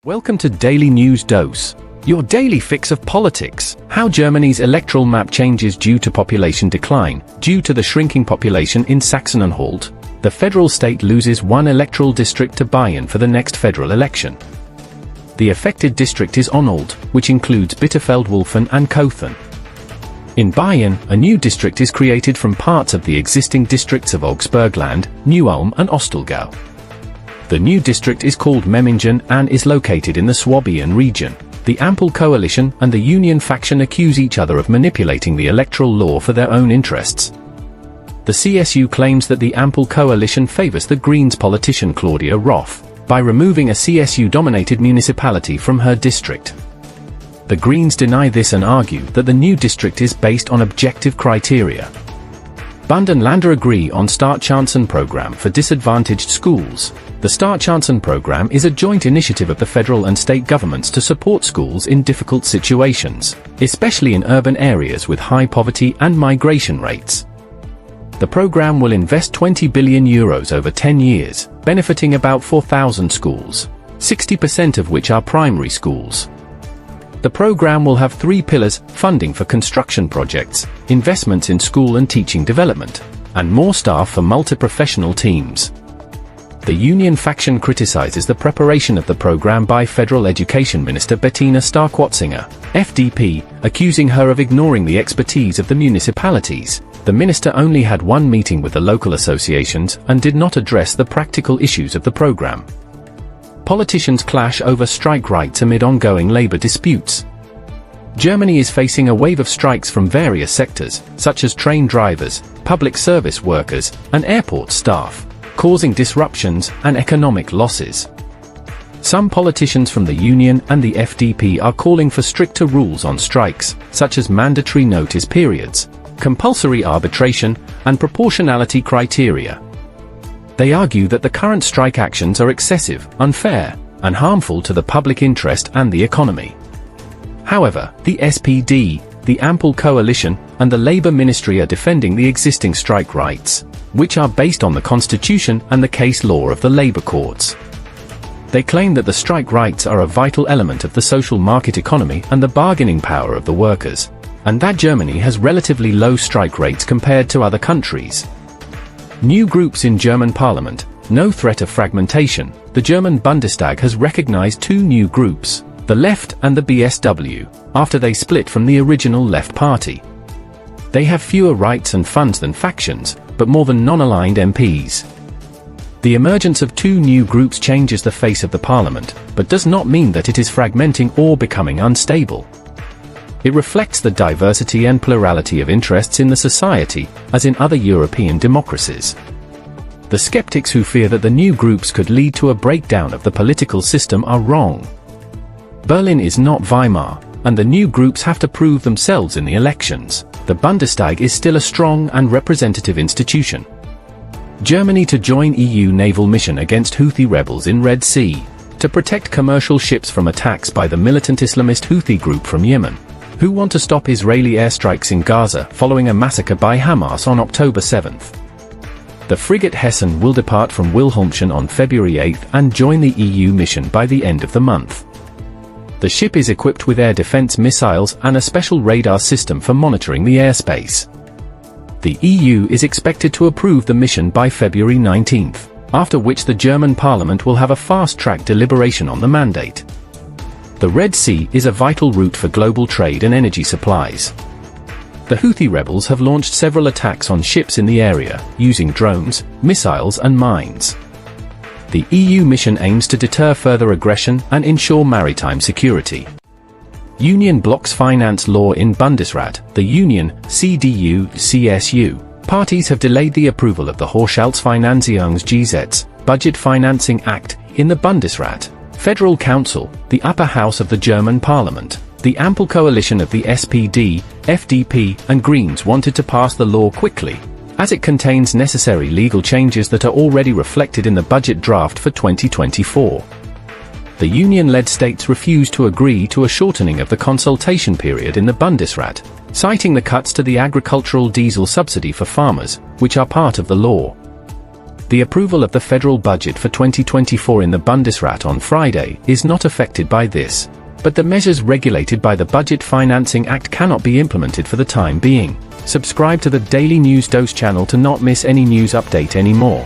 Welcome to Daily News Dose, your daily fix of politics. How Germany's electoral map changes due to population decline. Due to the shrinking population in Sachsen-Anhalt, the federal state loses one electoral district to Bayern for the next federal election. The affected district is Anhalt, which includes Bitterfeld-Wolfen and Kothen. In Bayern, a new district is created from parts of the existing districts of Augsburgland, Neu-Ulm and Ostelgau. The new district is called Memmingen and is located in the Swabian region. The Ampel coalition and the Union faction accuse each other of manipulating the electoral law for their own interests. The CSU claims that the Ampel coalition favors the Greens politician Claudia Roth by removing a CSU-dominated municipality from her district. The Greens deny this and argue that the new district is based on objective criteria. Bund and Länder agree on Startchancen program for disadvantaged schools. The Startchancen program is a joint initiative of the federal and state governments to support schools in difficult situations, especially in urban areas with high poverty and migration rates. The program will invest €20 billion over 10 years, benefiting about 4,000 schools, 60% of which are primary schools. The program will have three pillars: funding for construction projects, investments in school and teaching development, and more staff for multi-professional teams. The Union faction criticizes the preparation of the program by Federal Education Minister Bettina Stark-Watzinger, FDP, accusing her of ignoring the expertise of the municipalities. The minister only had one meeting with the local associations and did not address the practical issues of the program. Politicians clash over strike rights amid ongoing labor disputes. Germany is facing a wave of strikes from various sectors, such as train drivers, public service workers, and airport staff, causing disruptions and economic losses. Some politicians from the Union and the FDP are calling for stricter rules on strikes, such as mandatory notice periods, compulsory arbitration, and proportionality criteria. They argue that the current strike actions are excessive, unfair, and harmful to the public interest and the economy. However, the SPD, the Ampel coalition, and the Labour Ministry are defending the existing strike rights, which are based on the Constitution and the case law of the labour courts. They claim that the strike rights are a vital element of the social market economy and the bargaining power of the workers, and that Germany has relatively low strike rates compared to other countries. New groups in German parliament. No threat of fragmentation. The German Bundestag has recognized two new groups, the Left and the BSW, after they split from the original Left Party. They have fewer rights and funds than factions, but more than non-aligned MPs. The emergence of two new groups changes the face of the parliament, but does not mean that it is fragmenting or becoming unstable. It reflects the diversity and plurality of interests in the society, as in other European democracies. The skeptics who fear that the new groups could lead to a breakdown of the political system are wrong. Berlin is not Weimar, and the new groups have to prove themselves in the elections. The Bundestag is still a strong and representative institution. Germany to join EU naval mission against Houthi rebels in Red Sea, to protect commercial ships from attacks by the militant Islamist Houthi group from Yemen, who want to stop Israeli airstrikes in Gaza following a massacre by Hamas on October 7. The frigate Hessen will depart from Wilhelmshaven on February 8 and join the EU mission by the end of the month. The ship is equipped with air defense missiles and a special radar system for monitoring the airspace. The EU is expected to approve the mission by February 19, after which the German parliament will have a fast-track deliberation on the mandate. The Red Sea is a vital route for global trade and energy supplies. The Houthi rebels have launched several attacks on ships in the area, using drones, missiles and mines. The EU mission aims to deter further aggression and ensure maritime security. Union blocks finance law in Bundesrat. The Union, CDU-CSU, parties have delayed the approval of the Haushaltsfinanzierungsgesetz, Budget Financing Act, in the Bundesrat, Federal Council, the upper house of the German parliament. The Ampel coalition of the SPD, FDP, and Greens wanted to pass the law quickly, as it contains necessary legal changes that are already reflected in the budget draft for 2024. The union-led states refused to agree to a shortening of the consultation period in the Bundesrat, citing the cuts to the agricultural diesel subsidy for farmers, which are part of the law. The approval of the federal budget for 2024 in the Bundesrat on Friday is not affected by this, but the measures regulated by the Budget Financing Act cannot be implemented for the time being. Subscribe to the Daily News Dose channel to not miss any news update anymore.